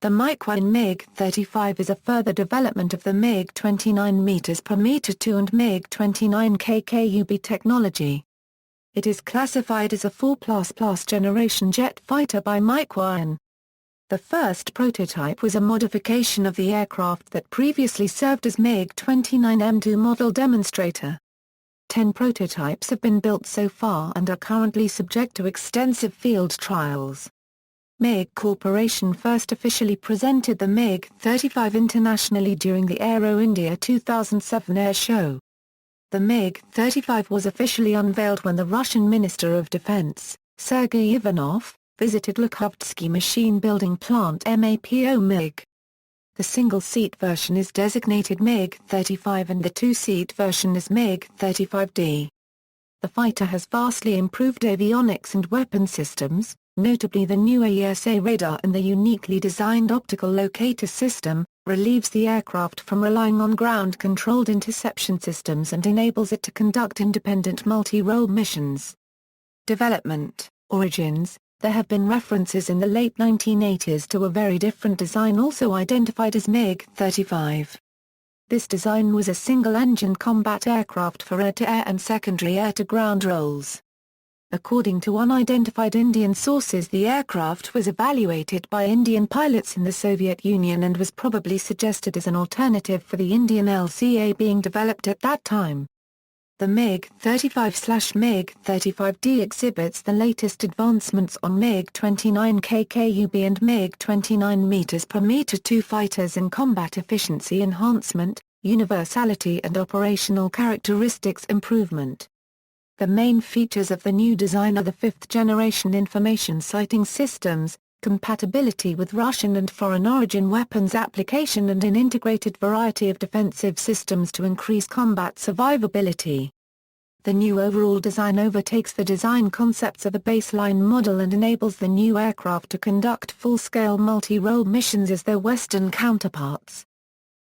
The Mikoyan MiG-35 is a further development of the MiG 29 meters per meter 2 and MiG 29 KKUB technology. It is classified as a 4++ generation jet fighter by Mikoyan. The first prototype was a modification of the aircraft that previously served as MiG 29 M2 model demonstrator. 10 prototypes have been built so far and are currently subject to extensive field trials. MiG Corporation first officially presented the MiG-35 internationally during the Aero India 2007 air show. The MiG-35 was officially unveiled when the Russian Minister of Defense, Sergey Ivanov, visited Lukhovitsky Machine Building Plant MAPO-MIG. The single-seat version is designated MiG-35 and the two-seat version is MiG-35D. The fighter has vastly improved avionics and weapon systems, notably the new AESA radar and the uniquely designed Optical Locator System, relieves the aircraft from relying on ground-controlled interception systems and enables it to conduct independent multi-role missions. Development origins. There have been references in the late 1980s to a very different design also identified as MiG-35. This design was a single-engine combat aircraft for air-to-air and secondary air-to-ground roles. According to unidentified Indian sources, the aircraft was evaluated by Indian pilots in the Soviet Union and was probably suggested as an alternative for the Indian LCA being developed at that time. The MiG-35/MiG-35D exhibits the latest advancements on MiG-29 KKUB and MiG-29 meters per meter 2 fighters in combat efficiency enhancement, universality and operational characteristics improvement. The main features of the new design are the fifth-generation information sighting systems, compatibility with Russian and foreign origin weapons application and an integrated variety of defensive systems to increase combat survivability. The new overall design overtakes the design concepts of the baseline model and enables the new aircraft to conduct full-scale multi-role missions as their Western counterparts.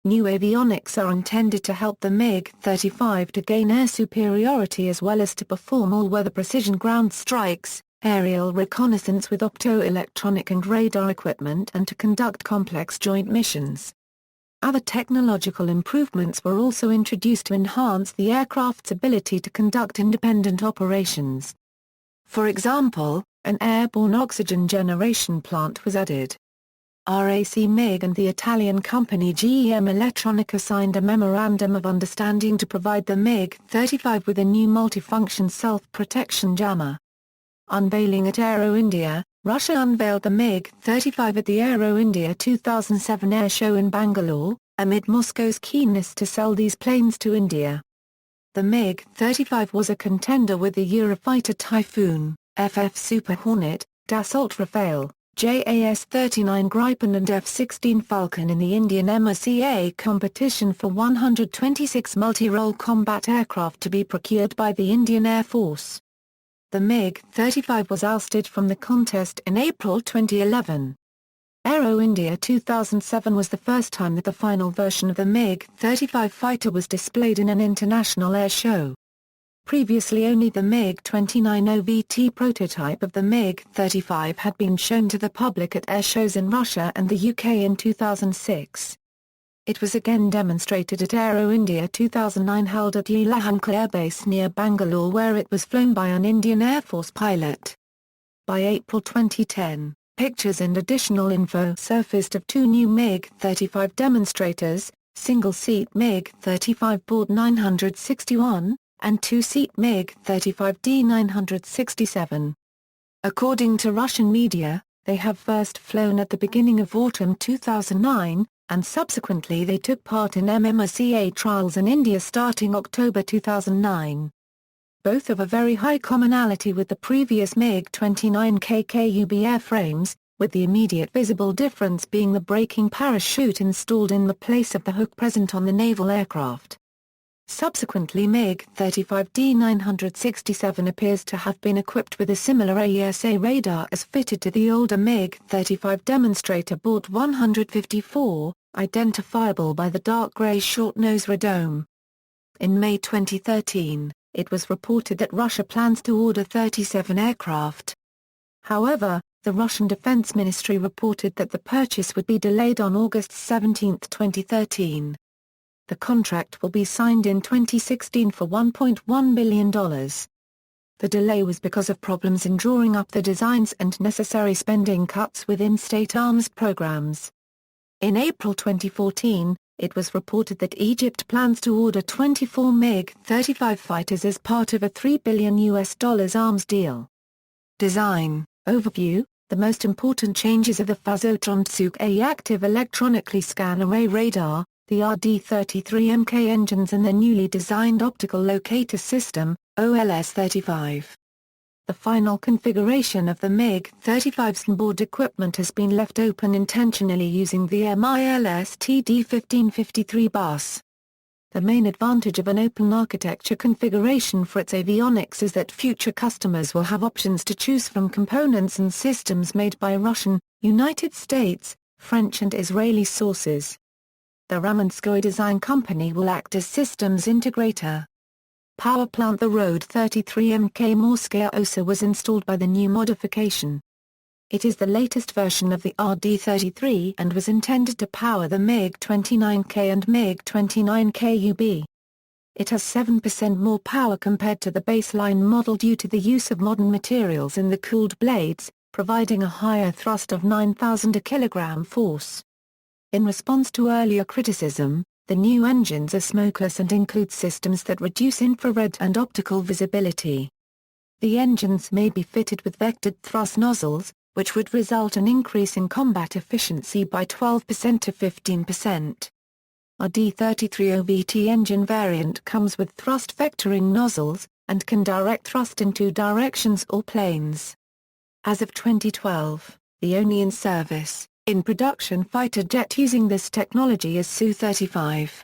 New avionics are intended to help the MiG-35 to gain air superiority as well as to perform all-weather precision ground strikes, aerial reconnaissance with optoelectronic and radar equipment and to conduct complex joint missions. Other technological improvements were also introduced to enhance the aircraft's ability to conduct independent operations. For example, an airborne oxygen generation plant was added. MiG and the Italian company GEM Elettronica signed a Memorandum of Understanding to provide the MiG-35 with a new multifunction self-protection jammer. Unveiling at Aero India, Russia unveiled the MiG-35 at the Aero India 2007 air show in Bangalore, amid Moscow's keenness to sell these planes to India. The MiG-35 was a contender with the Eurofighter Typhoon, FF Super Hornet, Dassault Rafale, JAS-39 Gripen and F-16 Falcon in the Indian MOCA competition for 126 multi-role combat aircraft to be procured by the Indian Air Force. The MiG-35 was ousted from the contest in April 2011. Aero India 2007 was the first time that the final version of the MiG-35 fighter was displayed in an international air show. Previously only the MiG-29 OVT prototype of the MiG-35 had been shown to the public at air shows in Russia and the UK in 2006. It was again demonstrated at Aero India 2009 held at Yelahanka Air Base near Bangalore where it was flown by an Indian Air Force pilot. By April 2010, pictures and additional info surfaced of two new MiG-35 demonstrators, single-seat MiG-35 board 961, and two-seat MiG-35D 967. According to Russian media, they have first flown at the beginning of autumn 2009, and subsequently they took part in MMOCA trials in India starting October 2009. Both have a very high commonality with the previous MiG-29 KKUB airframes, with the immediate visible difference being the braking parachute installed in the place of the hook present on the naval aircraft. Subsequently MiG-35D 967 appears to have been equipped with a similar AESA radar as fitted to the older MiG-35 demonstrator board 154, identifiable by the dark grey short-nose radome. In May 2013, it was reported that Russia plans to order 37 aircraft. However, the Russian Defense Ministry reported that the purchase would be delayed on August 17, 2013. The contract will be signed in 2016 for $1.1 billion. The delay was because of problems in drawing up the designs and necessary spending cuts within state arms programs. In April 2014, it was reported that Egypt plans to order 24 MiG-35 fighters as part of a $3 billion arms deal. Design overview. The most important changes are the Phasotron-2A active electronically scan array radar, the RD-33MK engines and the newly designed Optical Locator System, OLS-35. The final configuration of the MiG-35's onboard equipment has been left open intentionally using the MILSTD-1553 bus. The main advantage of an open architecture configuration for its avionics is that future customers will have options to choose from components and systems made by Russian, United States, French and Israeli sources. The Ramenskoye Design Company will act as systems integrator. Power plant. The Road 33MK Morskaya AESA was installed by the new modification. It is the latest version of the RD-33 and was intended to power the MiG-29K and MiG-29K-UB. It has 7% more power compared to the baseline model due to the use of modern materials in the cooled blades, providing a higher thrust of 9,000 kg force. In response to earlier criticism, the new engines are smokeless and include systems that reduce infrared and optical visibility. The engines may be fitted with vectored thrust nozzles, which would result in increase in combat efficiency by 12% to 15%. RD-33 OVT engine variant comes with thrust vectoring nozzles, and can direct thrust in two directions or planes. As of 2012, the only in production fighter jet using this technology is Su-35.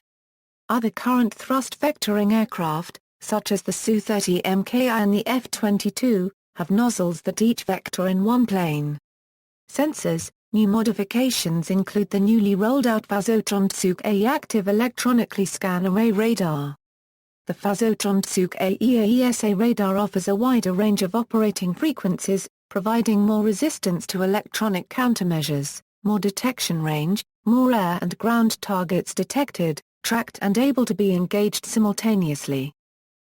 Other current thrust vectoring aircraft, such as the Su-30MKI and the F-22, have nozzles that each vector in one plane. Sensors. New modifications include the newly rolled-out Phasotron-2A active electronically scan array radar. The Phasotron-2A AESA radar offers a wider range of operating frequencies, providing more resistance to electronic countermeasures, more detection range, more air and ground targets detected, tracked and able to be engaged simultaneously.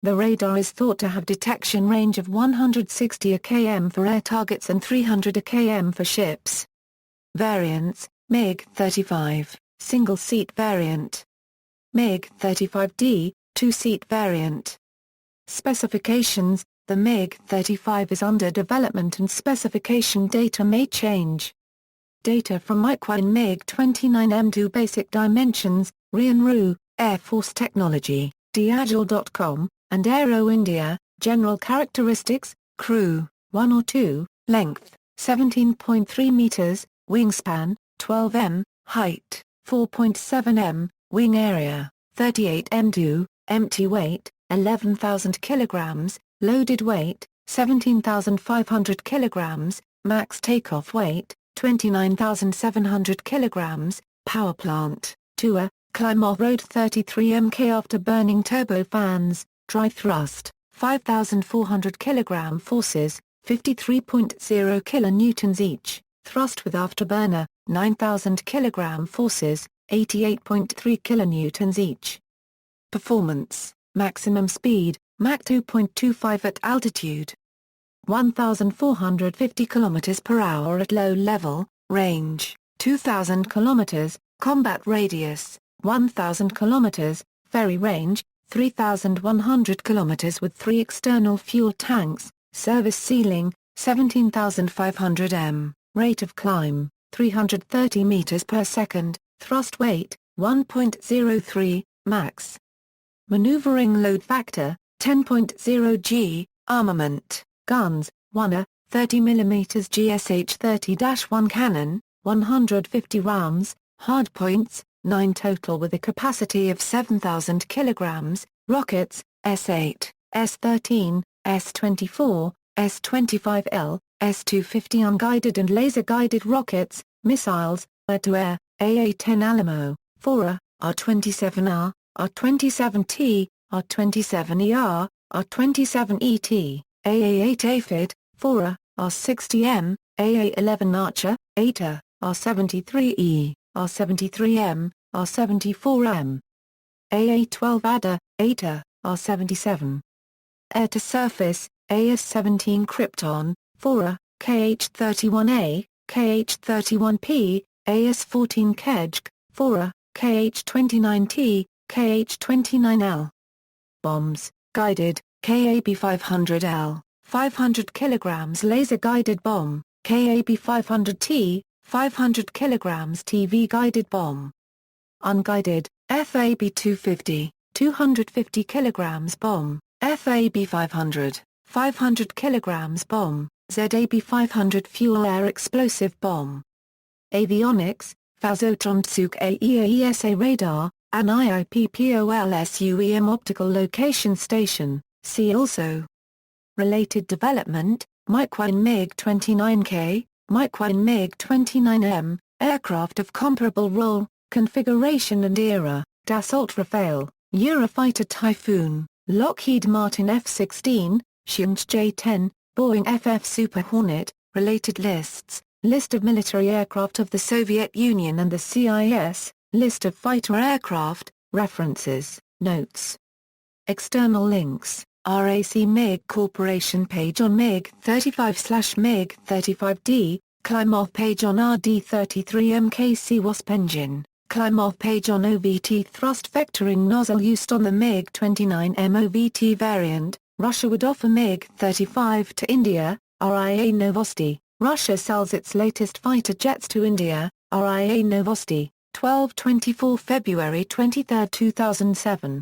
The radar is thought to have detection range of 160 km for air targets and 300 km for ships. Variants: MiG-35, single-seat variant. MiG-35D, two-seat variant. Specifications: the MiG-35 is under development and specification data may change. Data from Mikoyan MiG-29 basic dimensions, Rian-Ru, Air Force Technology, Diagile.com, and Aero India, general characteristics, crew, 1 or 2, length, 17.3 meters, wingspan, 12 m, height, 4.7 m, wing area, 38 m2, empty weight, 11,000 kilograms, loaded weight, 17,500 kilograms, max takeoff weight, 29,700 kilograms, power plant, tour, climb off-road 33MK after burning turbofans, dry thrust, 5,400 kilogram forces, 53.0 kilonewtons each, thrust with afterburner, 9,000 kilogram forces, 88.3 kilonewtons each. Performance, maximum speed, Mach 2.25 at altitude. 1,450 km per hour at low level, range, 2,000 km, combat radius, 1,000 km, ferry range, 3,100 km with 3 external fuel tanks, service ceiling, 17,500 m, rate of climb, 330 meters per second, thrust weight, 1.03, max. Maneuvering load factor, 10.0 g, armament. Guns, 1 30 mm GSH-30-1 cannon, 150 rounds, hardpoints, 9 total with a capacity of 7,000 kilograms, rockets, S-8, S-13, S-24, S-25L, S-250 unguided and laser-guided rockets, missiles, air-to-air, AA-10 Alamo, 4A, R-27R, R-27T, R-27ER, R-27ET. AA-8 Aphid, 4A, R-60M, AA-11 Archer, ATA, R-73E, R-73M, R-74M. AA-12 Adder, ATA, R-77. Air-to-surface, AS-17 Krypton, FORA, KH-31A, KH-31P, AS-14 Kejk, FORA, KH-29T, KH-29L. Bombs, guided, KAB-500L, 500 kg laser-guided bomb, KAB-500T, 500 kg TV-guided bomb. Unguided, FAB-250, 250 kg bomb, FAB-500, 500 kg bomb, ZAB-500 fuel-air explosive bomb. Avionics, Fazotontsuk AESA radar, an IIPPOLSUEM optical location station, see also. Related development, Mikoyan MiG-29K, Mikoyan MiG-29M, aircraft of comparable role, configuration and era, Dassault Rafale, Eurofighter Typhoon, Lockheed Martin F-16, Chinook J-10, Boeing FF Super Hornet. Related lists, list of military aircraft of the Soviet Union and the CIS, list of fighter aircraft, references, notes. External links, RAC MiG Corporation page on MiG-35/MiG-35D, climb-off page on RD-33 MKC Wasp engine, climb-off page on OVT thrust vectoring nozzle used on the MiG-29 MOVT variant. Russia would offer MiG-35 to India, RIA Novosti. Russia sells its latest fighter jets to India, RIA Novosti, 12/24 February 23, 2007.